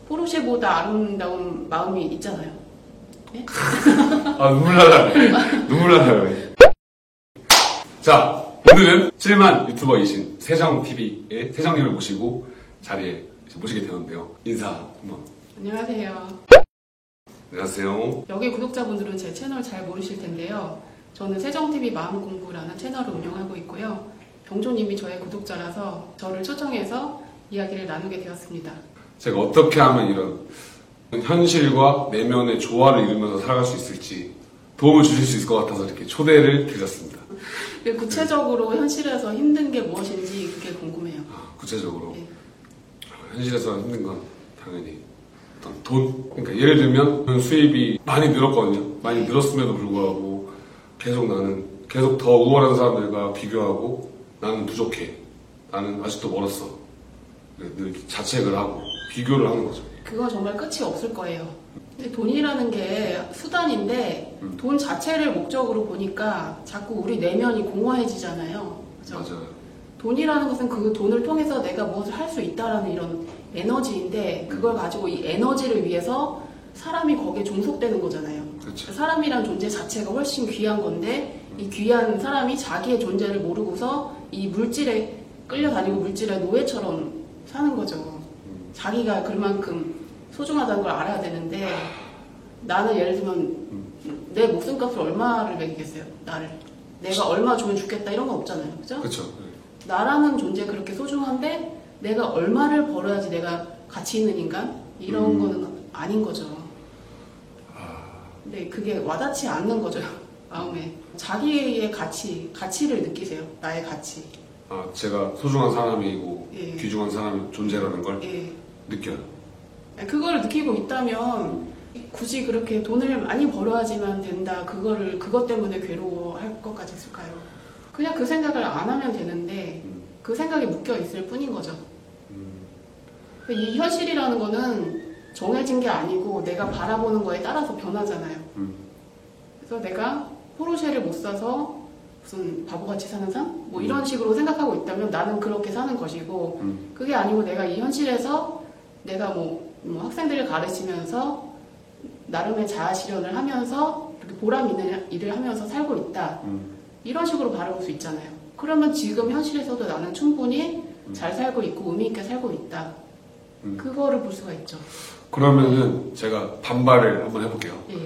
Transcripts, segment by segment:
포르쉐보다 아름다운 마음이 있잖아요. 네? 아, 눈물 나요. 자, 오늘은 7만 유튜버이신 세정TV의 세정님을 모시고 자리에 모시게 되었는데요. 인사 한번. 안녕하세요. 안녕하세요. 여기 구독자분들은 제 채널 잘 모르실 텐데요. 저는 세정TV 마음공부라는 채널을 운영하고 있고요. 병조님이 저의 구독자라서 저를 초청해서 이야기를 나누게 되었습니다. 제가 어떻게 하면 이런 현실과 내면의 조화를 이루면서 살아갈 수 있을지 도움을 주실 수 있을 것 같아서 이렇게 초대를 드렸습니다. 구체적으로 현실에서 힘든 게 무엇인지 그게 궁금해요. 구체적으로 네. 현실에서 힘든 건 당연히 어떤 돈. 그러니까 예를 들면 수입이 많이 늘었거든요. 많이 늘었음에도 불구하고 계속 더 우월한 사람들과 비교하고 나는 부족해. 나는 아직도 멀었어. 늘 자책을 하고 비교를 하는 거죠. 그건 정말 끝이 없을 거예요. 근데 돈이라는 게 수단인데 돈 자체를 목적으로 보니까 자꾸 우리 내면이 공허해지잖아요. 그죠? 맞아요. 돈이라는 것은 그 돈을 통해서 내가 무엇을 할 수 있다라는 이런 에너지인데 그걸 가지고 이 에너지를 위해서 사람이 거기에 종속되는 거잖아요. 그렇죠. 사람이란 존재 자체가 훨씬 귀한 건데 이 귀한 사람이 자기의 존재를 모르고서 이 물질에 끌려다니고 물질의 노예처럼 사는 거죠. 자기가 그만큼 소중하다는 걸 알아야 되는데 나는 예를 들면 내 목숨값을 얼마를 매기겠어요? 나를. 내가 얼마 주면 죽겠다 이런 건 없잖아요. 그죠? 그렇죠. 나라는 존재 그렇게 소중한데 내가 얼마를 벌어야지 내가 가치 있는 인간? 이런 거는 아닌 거죠. 근데 그게 와닿지 않는 거죠. 마음에. 자기의 가치를 느끼세요. 나의 가치. 제가 소중한 사람이고 예. 귀중한 사람 존재라는 걸 예. 느껴요. 그걸 느끼고 있다면 굳이 그렇게 돈을 많이 벌어야지만 된다. 그것 때문에 괴로워할 것까지 있을까요? 그냥 그 생각을 안 하면 되는데 그 생각이 묶여 있을 뿐인 거죠. 이 현실이라는 거는 정해진 게 아니고 내가 바라보는 거에 따라서 변하잖아요. 그래서 내가 포르쉐를 못 사서 무슨 바보같이 사는 삶? 뭐 이런 식으로 생각하고 있다면 나는 그렇게 사는 것이고 그게 아니고 내가 이 현실에서 내가 뭐 학생들을 가르치면서 나름의 자아실현을 하면서 이렇게 보람 있는 일을 하면서 살고 있다. 이런 식으로 바라볼 수 있잖아요. 그러면 지금 현실에서도 나는 충분히 잘 살고 있고 의미 있게 살고 있다. 그거를 볼 수가 있죠. 그러면은 제가 반발을 한번 해볼게요. 예.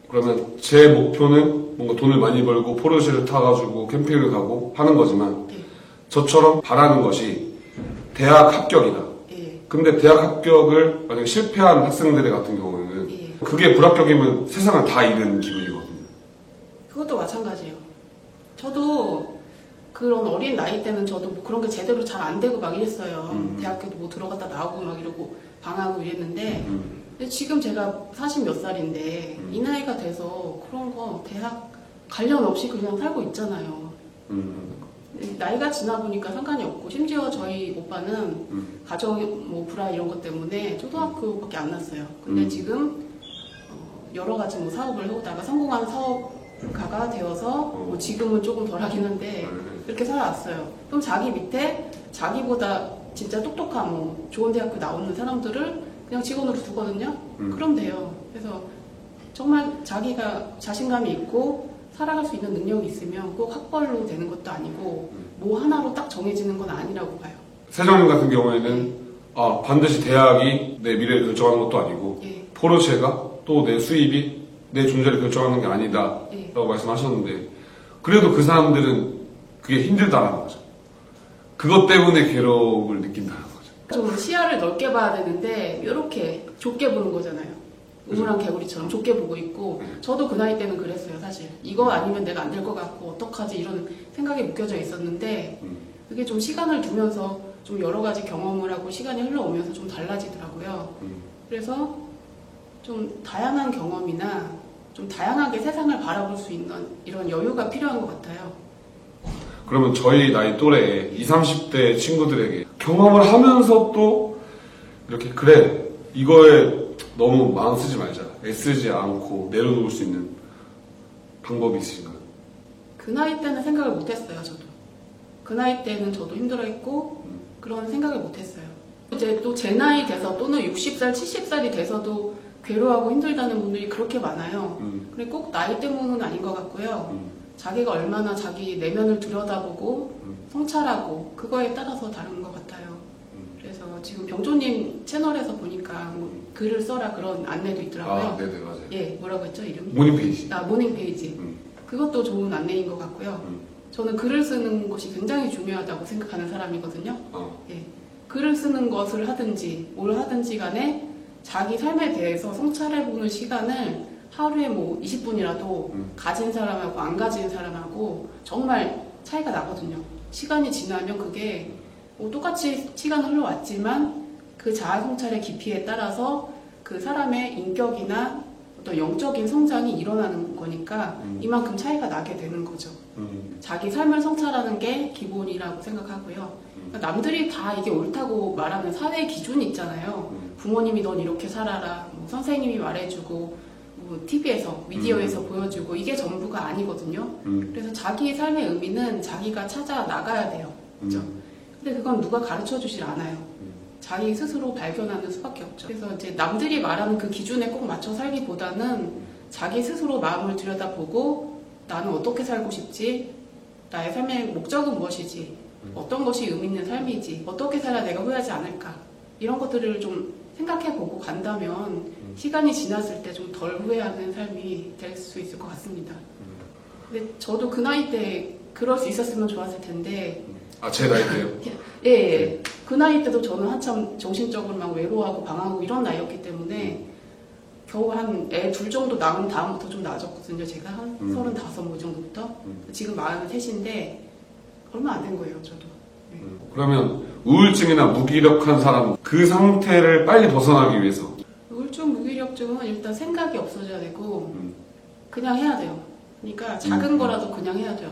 그러면 제 목표는 뭔가 돈을 많이 벌고 포르쉐를 타가지고 캠핑을 가고 하는 거지만 예. 저처럼 바라는 것이 대학 합격이다. 예. 근데 대학 합격을 만약에 실패한 학생들 같은 경우에는 예. 그게 불합격이면 세상을 다 잃은 기분이거든요. 그것도 마찬가지예요. 저도 그런 어린 나이 때는 저도 뭐 그런 게 제대로 잘 안 되고 막 이랬어요. 대학교도 뭐 들어갔다 나오고 막 이러고 방하고 이랬는데 근데 지금 제가 40 몇 살인데 이 나이가 돼서 그런 거 대학 관련 없이 그냥 살고 있잖아요. 나이가 지나 보니까 상관이 없고 심지어 저희 오빠는 가정 뭐 불화 이런 것 때문에 초등학교밖에 안 났어요. 근데 지금 여러 가지 뭐 사업을 해오다가 성공한 사업가가 되어서 뭐 지금은 조금 덜하긴 한데 그렇게 살아왔어요. 그럼 자기 밑에 자기보다 진짜 똑똑한 뭐 좋은 대학교 나오는 사람들을 그냥 직원으로 두거든요. 그럼 돼요. 그래서 정말 자기가 자신감이 있고 살아갈 수 있는 능력이 있으면 꼭 학벌로 되는 것도 아니고 뭐 하나로 딱 정해지는 건 아니라고 봐요. 세정님 같은 경우에는 반드시 대학이 내 미래를 결정하는 것도 아니고 예. 포르쉐가 또 내 수입이 내 존재를 결정하는 게 아니다 예. 라고 말씀하셨는데 그래도 그 사람들은 그게 힘들다는 거죠. 그것 때문에 괴로움을 느낀다는 거죠. 좀 시야를 넓게 봐야 되는데 이렇게 좁게 보는 거잖아요. 우물한 개구리처럼 좁게 보고 있고 저도 그 나이 때는 그랬어요. 사실 이거 아니면 내가 안 될 것 같고 어떡하지 이런 생각이 묶여져 있었는데 그게 좀 시간을 두면서 좀 여러 가지 경험을 하고 시간이 흘러오면서 좀 달라지더라고요. 그래서 좀 다양한 경험이나 좀 다양하게 세상을 바라볼 수 있는 이런 여유가 필요한 것 같아요. 그러면 저희 나이 또래 20, 30대 친구들에게 경험을 하면서 또 이렇게 그래 이거에 너무 마음 쓰지 말자 애쓰지 않고 내려놓을 수 있는 방법이 있으신가요? 그 나이 때는 생각을 못했어요. 저도 그 나이 때는 저도 힘들어했고 그런 생각을 못했어요. 이제 또 제 나이 돼서 또는 60살, 70살이 돼서도 괴로워하고 힘들다는 분들이 그렇게 많아요. 근데 꼭 나이 때문은 아닌 것 같고요. 자기가 얼마나 자기 내면을 들여다보고 성찰하고 그거에 따라서 다른 것 같아요. 그래서 지금 병조님 채널에서 보니까 뭐 글을 써라 그런 안내도 있더라고요. 아, 네네, 맞아요. 예, 뭐라고 했죠, 이름이? 모닝 페이지. 아, 모닝 페이지. 그것도 좋은 안내인 것 같고요. 저는 글을 쓰는 것이 굉장히 중요하다고 생각하는 사람이거든요. 예, 글을 쓰는 것을 하든지 뭘 하든지 간에 자기 삶에 대해서 성찰해보는 시간을 하루에 뭐 20분이라도 가진 사람하고 안 가진 사람하고 정말 차이가 나거든요. 시간이 지나면 그게 뭐 똑같이 시간 흘러왔지만 그 자아 성찰의 깊이에 따라서 그 사람의 인격이나 어떤 영적인 성장이 일어나는 거니까 이만큼 차이가 나게 되는 거죠. 자기 삶을 성찰하는 게 기본이라고 생각하고요. 그러니까 남들이 다 이게 옳다고 말하는 사회 기준이 있잖아요. 부모님이 넌 이렇게 살아라, 뭐 선생님이 말해주고, 뭐 TV에서, 미디어에서 보여주고 이게 전부가 아니거든요. 그래서 자기 삶의 의미는 자기가 찾아 나가야 돼요. 그렇죠? 근데 그건 누가 가르쳐 주질 않아요. 자기 스스로 발견하는 수밖에 없죠. 그래서 이제 남들이 말하는 그 기준에 꼭 맞춰 살기보다는 자기 스스로 마음을 들여다보고 나는 어떻게 살고 싶지? 나의 삶의 목적은 무엇이지? 어떤 것이 의미 있는 삶이지? 어떻게 살아야 내가 후회하지 않을까? 이런 것들을 좀 생각해보고 간다면 시간이 지났을 때 좀 덜 후회하는 삶이 될 수 있을 것 같습니다. 근데 저도 그 나이 때 그럴 수 있었으면 좋았을 텐데 아, 제 나이 때요? 예. 그 나이 때도 저는 한참 정신적으로 막 외로워하고 방황하고 이런 나이였기 때문에 겨우 한 애 둘 정도 낳은 다음부터 좀 나아졌거든요. 제가 한 35, 뭐 정도부터. 지금 43인데 얼마 안 된 거예요, 저도. 네. 그러면 우울증이나 무기력한 사람 그 상태를 빨리 벗어나기 위해서 우울증, 무기력증은 일단 생각이 없어져야 되고 그냥 해야 돼요. 그러니까 작은 거라도 그냥 해야 돼요.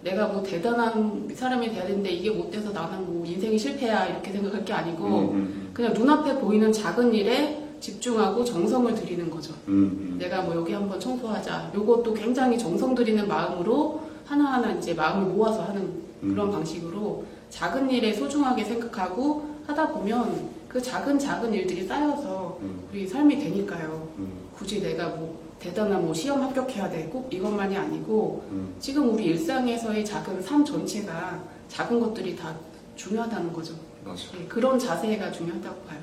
내가 뭐 대단한 사람이 돼야 되는데 이게 못 돼서 나는 뭐 인생이 실패야 이렇게 생각할 게 아니고 그냥 눈앞에 보이는 작은 일에 집중하고 정성을 들이는 거죠. 내가 뭐 여기 한번 청소하자. 요것도 굉장히 정성 들이는 마음으로 하나하나 이제 마음을 모아서 하는 그런 방식으로 작은 일에 소중하게 생각하고 하다 보면 그 작은 일들이 쌓여서 우리 삶이 되니까요. 굳이 내가 뭐 대단한 뭐 시험 합격해야 돼. 꼭 이것만이 아니고 지금 우리 일상에서의 작은 삶 전체가 작은 것들이 다 중요하다는 거죠. 맞아요. 네, 그런 자세가 중요하다고 봐요.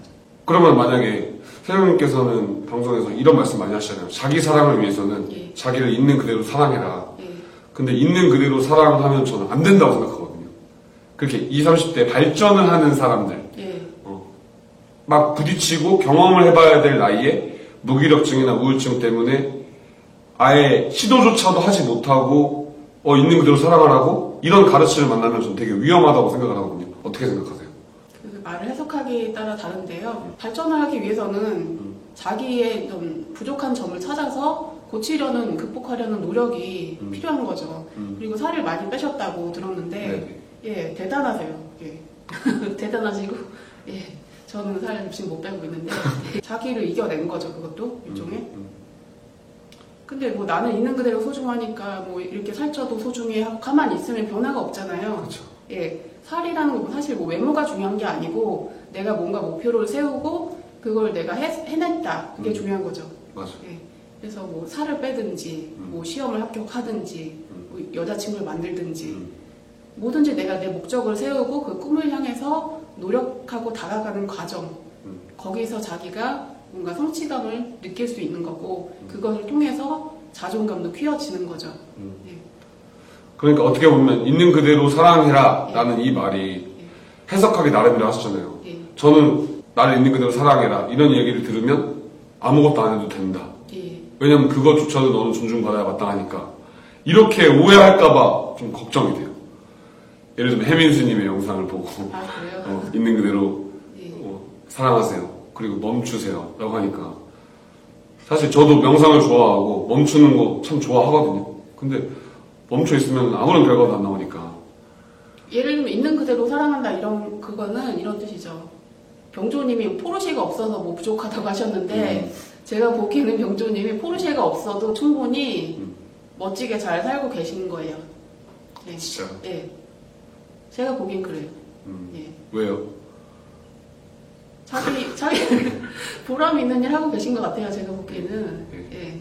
그러면 만약에 세영님께서는 방송에서 이런 말씀 많이 하시잖아요. 자기 사랑을 위해서는 예. 자기를 있는 그대로 사랑해라. 예. 근데 있는 그대로 사랑하면 저는 안 된다고 생각하거든요. 그렇게 20, 30대 발전을 하는 사람들 예. 막 부딪히고 경험을 해봐야 될 나이에 무기력증이나 우울증 때문에 아예 시도조차도 하지 못하고 있는 그대로 사랑하라고 이런 가르침을 만나면 저는 되게 위험하다고 생각을 하거든요. 어떻게 생각하세요? 그 말을 해석하기에 따라 다른데요. 발전을 하기 위해서는 자기의 좀 부족한 점을 찾아서 고치려는, 극복하려는 노력이 필요한 거죠. 그리고 살을 많이 빼셨다고 들었는데, 예, 대단하세요. 예. 대단하시고, 예. 저는 살 지금 못 빼고 있는데, 자기를 이겨낸 거죠, 그것도, 일종의. 근데 뭐 나는 있는 그대로 소중하니까 뭐 이렇게 살쪄도 소중해 하고 가만히 있으면 변화가 없잖아요. 그렇죠. 예. 살이라는 건 사실 뭐 외모가 중요한 게 아니고 내가 뭔가 목표를 세우고 그걸 내가 해냈다. 그게 중요한 거죠. 맞아요. 예. 그래서 뭐 살을 빼든지 뭐 시험을 합격하든지 뭐 여자친구를 만들든지 뭐든지 내가 내 목적을 세우고 그 꿈을 향해서 노력하고 다가가는 과정 거기서 자기가 뭔가 성취감을 느낄 수 있는 거고 그것을 통해서 자존감도 키워지는 거죠. 예. 그러니까 어떻게 보면 있는 그대로 사랑해라 라는 이 말이 해석하기 나름이라 하셨잖아요. 예. 저는 나를 있는 그대로 사랑해라 이런 얘기를 들으면 아무것도 안 해도 된다. 예. 왜냐면 그것조차도 너는 존중받아야 마땅하니까 이렇게 오해할까봐 좀 걱정이 돼요. 예를 들면 해민수님의 영상을 보고 아, 그래요? 있는 그대로 예. 사랑하세요. 그리고 멈추세요. 라고 하니까 사실 저도 명상을 좋아하고 멈추는 거 참 좋아하거든요. 근데 멈춰 있으면 아무런 결과도 안 나오니까. 예를 들면 있는 그대로 사랑한다 이런 그거는 이런 뜻이죠. 병조님이 포르쉐가 없어서 뭐 부족하다고 하셨는데 제가 보기에는 병조님이 포르쉐가 없어도 충분히 멋지게 잘 살고 계시는 거예요. 네. 진짜? 예. 제가 보기엔 그래요. 예. 왜요? 자기 보람 있는 일 하고 계신 것 같아요. 제가 보기에는. 네.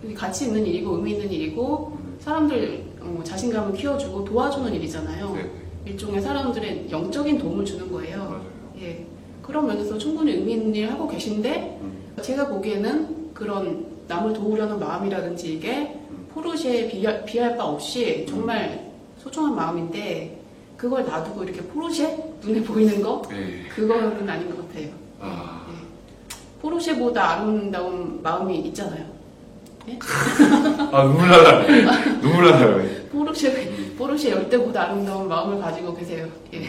예. 가치 있는 일이고 의미 있는 일이고 사람들 자신감을 키워주고 도와주는 일이잖아요. 네. 일종의 사람들의 영적인 도움을 주는 거예요. 맞아요. 예. 그런 면에서 충분히 의미 있는 일 하고 계신데 제가 보기에는 그런 남을 도우려는 마음이라든지 이게 포르쉐에 비할 바 없이 정말 소중한 마음인데 그걸 놔두고 이렇게 포르쉐? 눈에 보이는 거? 네. 그거는 아닌 것 같아요. 아. 예. 포르쉐보다 아름다운 마음이 있잖아요. 예? 아, 눈물 나요. 포르쉐 열대보다 아름다운 마음을 가지고 계세요. 예.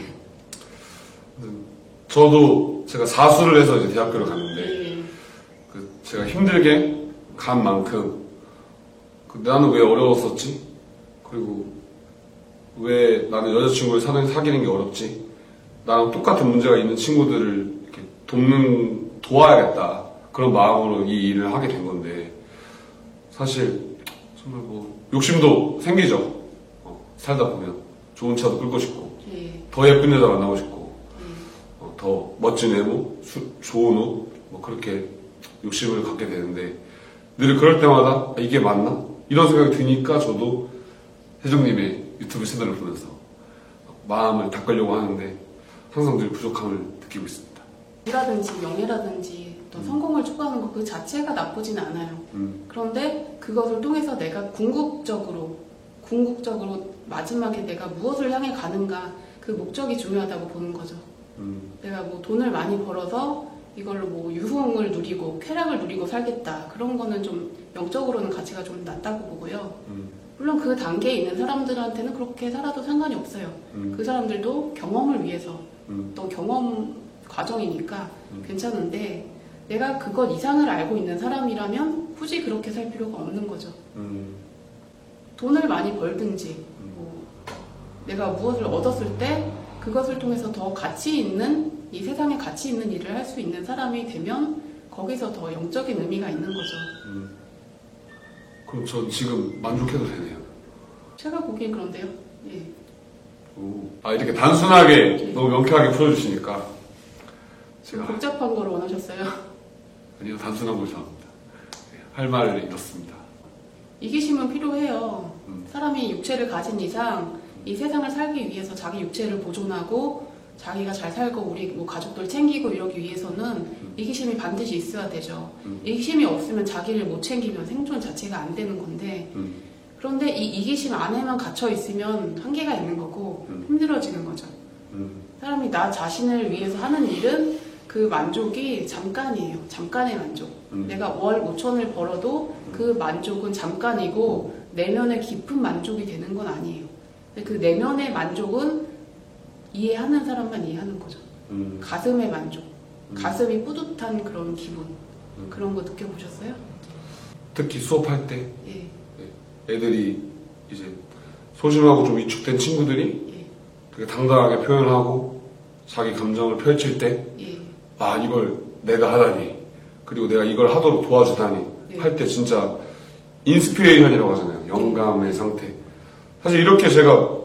저도 제가 사수를 해서 이제 대학교를 갔는데, 예. 제가 힘들게 간 만큼, 나는 왜 어려웠었지? 그리고 왜 나는 여자친구를 사귀는 게 어렵지? 나랑 똑같은 문제가 있는 친구들을 이렇게 도와야겠다. 그런 마음으로 이 일을 하게 된 건데, 사실, 정말 욕심도 생기죠. 살다 보면. 좋은 차도 끌고 싶고, 예. 더 예쁜 여자 만나고 싶고, 더 멋진 외모, 좋은 옷, 그렇게 욕심을 갖게 되는데, 늘 그럴 때마다 이게 맞나? 이런 생각이 드니까 저도 혜정님의 유튜브 채널을 보면서 마음을 닦으려고 하는데 항상 늘 부족함을 느끼고 있습니다. 이라든지 명예라든지 또 성공을 추구하는 것 그 자체가 나쁘진 않아요. 그런데 그것을 통해서 내가 궁극적으로 마지막에 내가 무엇을 향해 가는가 그 목적이 중요하다고 보는 거죠. 내가 돈을 많이 벌어서 이걸로 유흥을 누리고 쾌락을 누리고 살겠다. 그런 거는 좀 영적으로는 가치가 좀 낮다고 보고요. 물론 그 단계에 있는 사람들한테는 그렇게 살아도 상관이 없어요. 그 사람들도 경험을 위해서 또 경험 과정이니까 괜찮은데 내가 그것 이상을 알고 있는 사람이라면 굳이 그렇게 살 필요가 없는 거죠. 돈을 많이 벌든지 내가 무엇을 얻었을 때 그것을 통해서 더 가치 있는 이 세상에 가치 있는 일을 할 수 있는 사람이 되면 거기서 더 영적인 의미가 있는 거죠. 그럼 전 지금 만족해도 되네요. 제가 보기엔 그런데요. 예. 이렇게 단순하게 너무 명쾌하게 풀어주시니까 제가 복잡한 걸 원하셨어요? 아니요, 단순한 걸 좋아합니다. 할 말을 잃었습니다. 이기심은 필요해요. 사람이 육체를 가진 이상 이 세상을 살기 위해서 자기 육체를 보존하고 자기가 잘 살고 우리 가족들 챙기고 이러기 위해서는 이기심이 반드시 있어야 되죠. 이기심이 없으면 자기를 못 챙기면 생존 자체가 안 되는 건데 그런데 이 이기심 안에만 갇혀 있으면 한계가 있는 거고 힘들어지는 거죠. 사람이 나 자신을 위해서 하는 일은 그 만족이 잠깐이에요. 잠깐의 만족. 내가 월 5천을 벌어도 그 만족은 잠깐이고 내면의 깊은 만족이 되는 건 아니에요. 근데 그 내면의 만족은 이해하는 사람만 이해하는 거죠. 가슴의 만족. 가슴이 뿌듯한 그런 기분. 그런 거 느껴보셨어요? 특히 수업할 때 예. 애들이 이제 소심하고 좀 위축된 친구들이 예. 되게 당당하게 표현하고 자기 감정을 펼칠 때 예. 이걸 내가 하다니 그리고 내가 이걸 하도록 도와주다니 네. 할 때 진짜 인스피레이션이라고 하잖아요. 영감의 상태. 사실 이렇게 제가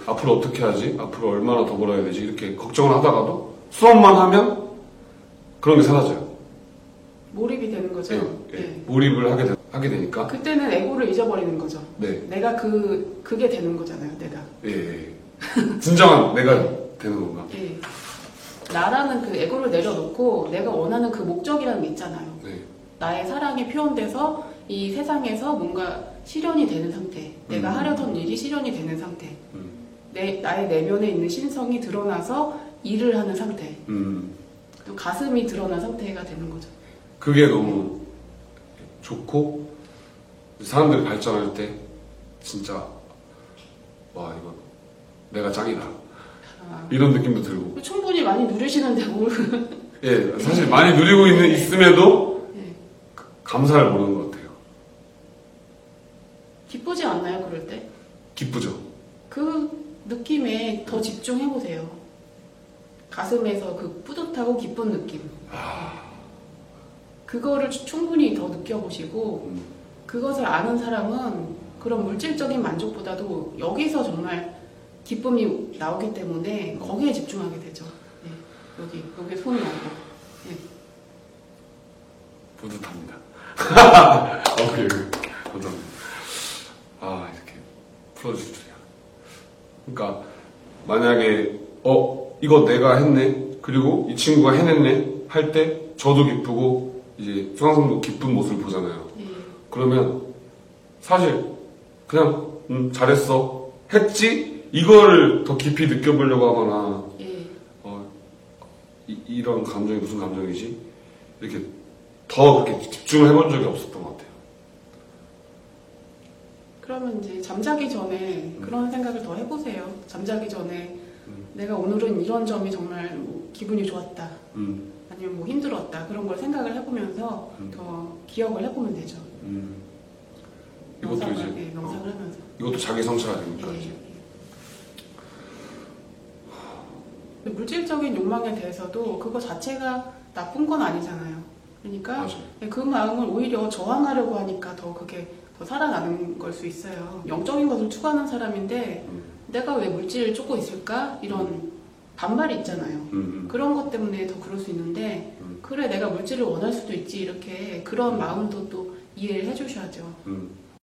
앞으로 어떻게 하지? 앞으로 얼마나 더 벌어야 되지? 이렇게 걱정을 하다가도 수업만 하면 그런 게 사라져요. 몰입이 되는 거죠. 예. 예. 몰입을 하게 되니까. 그때는 에고를 잊어버리는 거죠. 네. 내가 그게 되는 거잖아요. 내가. 예. 진정한 내가 되는 건가? 예. 나라는 그 에고를 내려놓고 내가 원하는 그 목적이라는 게 있잖아요. 네. 나의 사랑이 표현돼서 이 세상에서 뭔가 실현이 되는 상태. 내가 하려던 일이 실현이 되는 상태. 나의 내면에 있는 신성이 드러나서 일을 하는 상태. 또 가슴이 드러난 상태가 되는 거죠. 그게 너무 좋고 사람들이 발전할 때 진짜 이거 내가 짱이다 이런 느낌도 들고 충분히 많이 누리시는데 뭘 예, 사실 많이 누리고 있음에도 예. 감사를 모르는 것 같아요. 기쁘지 않나요? 그럴 때? 기쁘죠. 그 느낌에 더 집중해보세요. 가슴에서 그 뿌듯하고 기쁜 느낌. 그거를 충분히 더 느껴보시고 그것을 아는 사람은 그런 물질적인 만족보다도 여기서 정말 기쁨이 나오기 때문에 거기에 집중하게 되죠. 네. 여기 손이 오고. 오케이. 감사합니다. 아, 이렇게 풀어주실 줄이야. 그러니까, 만약에, 이거 내가 했네? 그리고 이 친구가 해냈네? 할 때, 저도 기쁘고, 이제, 수강생도 기쁜 모습을 보잖아요. 예. 그러면, 사실, 그냥, 잘했어. 했지? 이걸 더 깊이 느껴보려고 하거나, 예. 이런 감정이 무슨 감정이지? 이렇게 더 그렇게 집중을 해본 적이 없었던 것 같아요. 그러면 이제 잠자기 전에 그런 생각을 더 해보세요. 잠자기 전에 내가 오늘은 이런 점이 정말 뭐 기분이 좋았다. 아니면 뭐 힘들었다. 그런 걸 생각을 해보면서 더 기억을 해보면 되죠. 이것도 명상을, 이제, 예, 명상을 하면서. 이것도 자기 성찰이 되니까. 예, 이제. 예. 근데 물질적인 욕망에 대해서도 그거 자체가 나쁜 건 아니잖아요. 그러니까 맞아요. 그 마음을 오히려 저항하려고 하니까 더 그게 더 살아나는 걸 수 있어요. 영적인 것을 추구하는 사람인데 내가 왜 물질을 쫓고 있을까? 이런 반발이 있잖아요. 그런 것 때문에 더 그럴 수 있는데 그래 내가 물질을 원할 수도 있지 이렇게 그런 마음도 또 이해를 해주셔야죠.